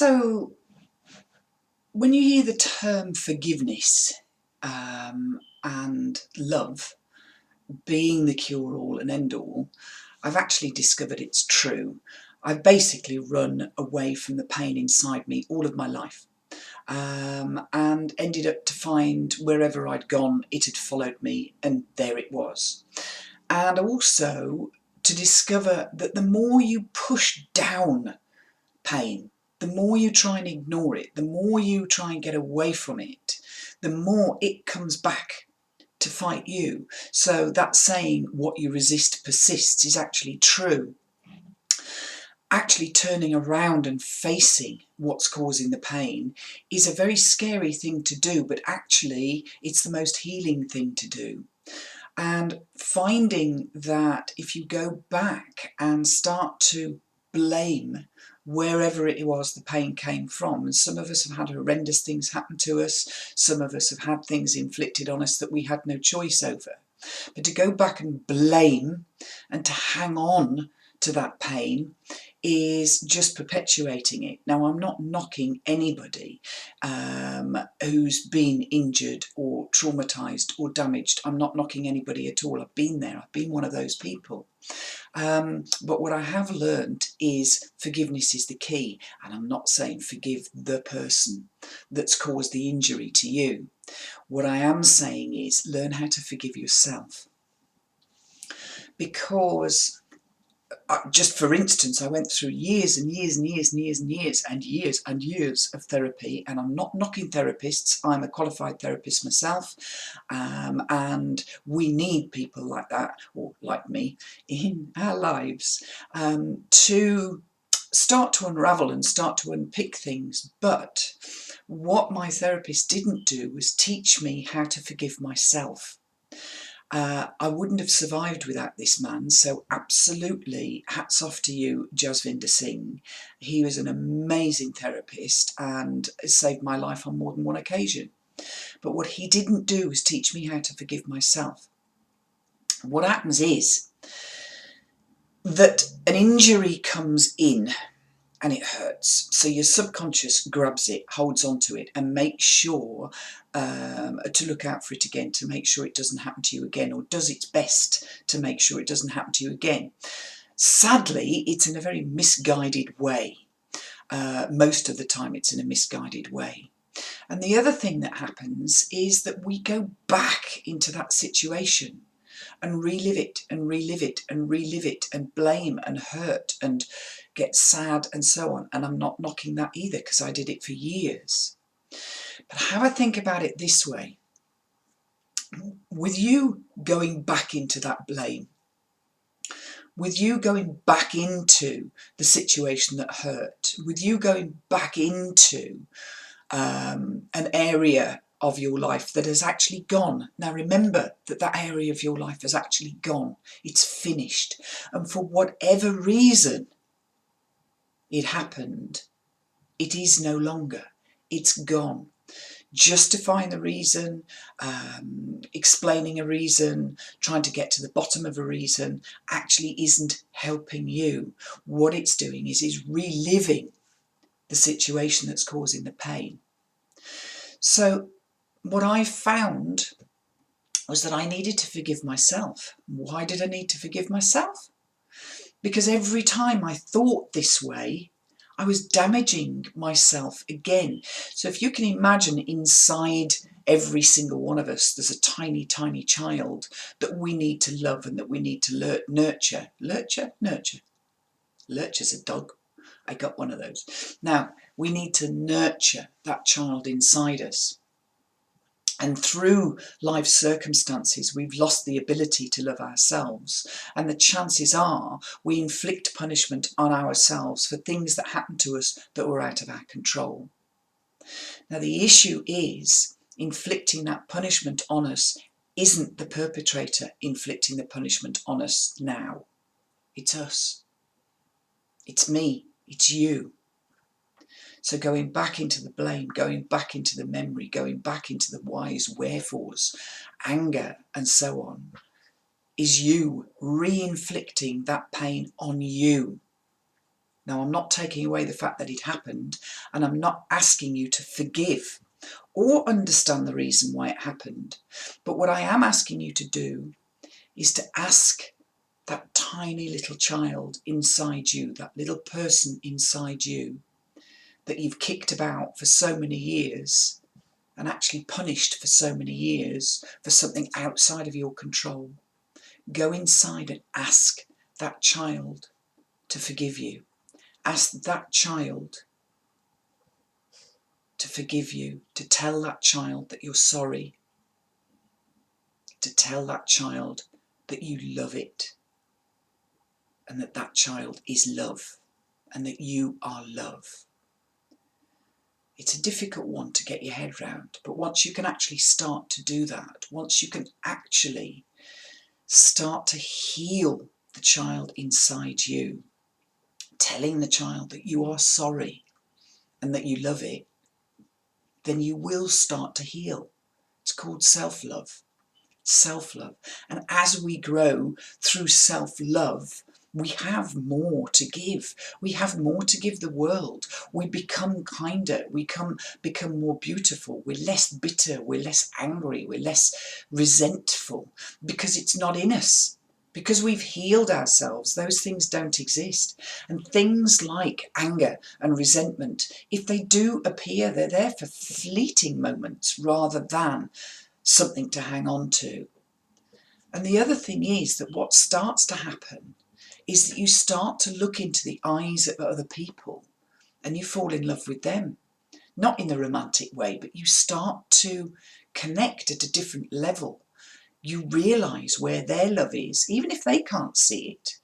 So, when you hear the term forgiveness and love being the cure-all and end-all, I've actually discovered it's true. I've basically run away from the pain inside me all of my life, and ended up to find wherever I'd gone, it had followed me, and there it was. And also to discover that the more you push down pain, the more you try and ignore it, the more you try and get away from it, the more it comes back to fight you. So that saying, what you resist persists, is actually true. Actually turning around and facing what's causing the pain is a very scary thing to do, but actually it's the most healing thing to do. And finding that if you go back and start to blame wherever it was the pain came from, and some of us have had horrendous things happen to us, some of us have had things inflicted on us that we had no choice over, but to go back and blame and to hang on to that pain is just perpetuating it. Now, I'm not knocking anybody who's been injured or traumatized or damaged. I'm not knocking anybody at all. I've been there. I've been one of those people. But what I have learned is forgiveness is the key. And I'm not saying forgive the person that's caused the injury to you. What I am saying is learn how to forgive yourself. Because just for instance, I went through years and years and years and years and years and years and years of therapy, and I'm not knocking therapists. I'm a qualified therapist myself, and we need people like that, or like me, in our lives to start to unravel and start to unpick things. But what my therapist didn't do was teach me how to forgive myself. I wouldn't have survived without this man, so absolutely hats off to you, Jasvinder Singh. He was an amazing therapist and saved my life on more than one occasion. But what he didn't do was teach me how to forgive myself. What happens is that an injury comes in and it hurts. So your subconscious grabs it, holds onto it, and makes sure to look out for it again, to make sure it doesn't happen to you again, or does its best to make sure it doesn't happen to you again. Sadly, it's in a very misguided way. Most of the time it's in a misguided way. And the other thing that happens is that we go back into that situation and relive it and relive it and relive it and blame and hurt and get sad and so on. And I'm not knocking that either, because I did it for years. But have a think about it this way. With you going back into that blame, with you going back into the situation that hurt, with you going back into an area of your life that has actually gone. Now remember that that area of your life has actually gone. It's finished. And for whatever reason it happened, it is no longer. It's gone. Justifying the reason, explaining a reason, trying to get to the bottom of a reason actually isn't helping you. What it's doing is reliving the situation that's causing the pain. So what I found was that I needed to forgive myself. Why did I need to forgive myself? Because every time I thought this way, I was damaging myself again. So if you can imagine, inside every single one of us, there's a tiny, tiny child that we need to love and that we need to nurture. Lurcher's a dog. I got one of those. Now, we need to nurture that child inside us. And through life circumstances, we've lost the ability to love ourselves. And the chances are we inflict punishment on ourselves for things that happen to us that were out of our control. Now, the issue is inflicting that punishment on us isn't the perpetrator inflicting the punishment on us now. It's us. It's me. It's you. So going back into the blame, going back into the memory, going back into the whys, wherefores, anger and so on, is you re-inflicting that pain on you. Now, I'm not taking away the fact that it happened, and I'm not asking you to forgive or understand the reason why it happened. But what I am asking you to do is to ask that tiny little child inside you, that little person inside you that you've kicked about for so many years and actually punished for so many years for something outside of your control. Go inside and ask that child to forgive you. Ask that child to forgive you, to tell that child that you're sorry, to tell that child that you love it, and that that child is love, and that you are love. It's a difficult one to get your head round, but once you can actually start to do that, once you can actually start to heal the child inside you, telling the child that you are sorry and that you love it, then you will start to heal. It's called self-love. Self-love. And as we grow through self-love, we have more to give. We have more to give the world. We become kinder. We become more beautiful. We're less bitter. We're less angry. We're less resentful because it's not in us. Because we've healed ourselves, those things don't exist. And things like anger and resentment, if they do appear, they're there for fleeting moments rather than something to hang on to. And the other thing is that what starts to happen is that you start to look into the eyes of other people and you fall in love with them. Not in the romantic way, but you start to connect at a different level. You realise where their love is, even if they can't see it.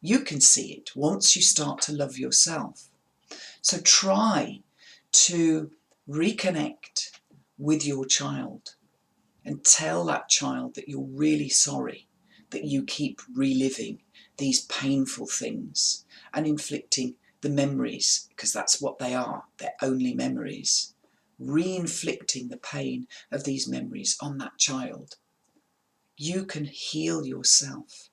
You can see it once you start to love yourself. So try to reconnect with your child and tell that child that you're really sorry that you keep reliving these painful things and inflicting the memories, because that's what they are, they're only memories, re-inflicting the pain of these memories on that child. You can heal yourself.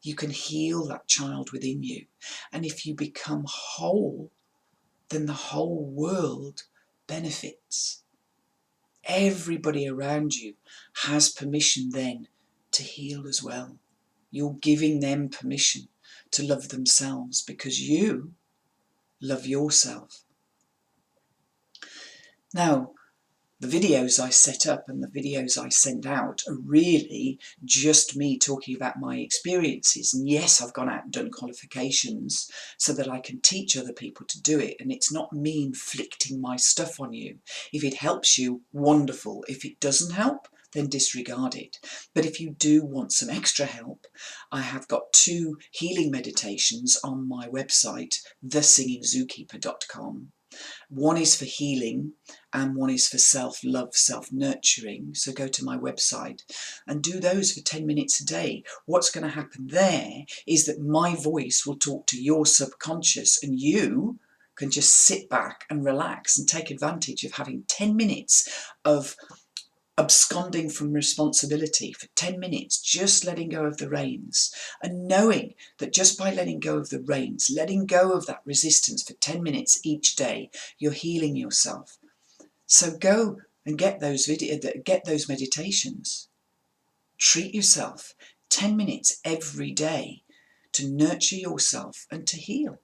You can heal that child within you. And if you become whole, then the whole world benefits. Everybody around you has permission then to heal as well. You're giving them permission to love themselves because you love yourself. Now, the videos I set up and the videos I send out are really just me talking about my experiences. And yes, I've gone out and done qualifications so that I can teach other people to do it. And it's not me inflicting my stuff on you. If it helps you, wonderful. If it doesn't help, then disregard it. But if you do want some extra help, I have got 2 healing meditations on my website, thesingingzookeeper.com. One is for healing and one is for self-love, self-nurturing. So go to my website and do those for 10 minutes a day. What's going to happen there is that my voice will talk to your subconscious and you can just sit back and relax and take advantage of having 10 minutes of absconding from responsibility, for 10 minutes, just letting go of the reins and knowing that just by letting go of the reins, letting go of that resistance for 10 minutes each day, you're healing yourself. So go and get those meditations. Treat yourself 10 minutes every day to nurture yourself and to heal.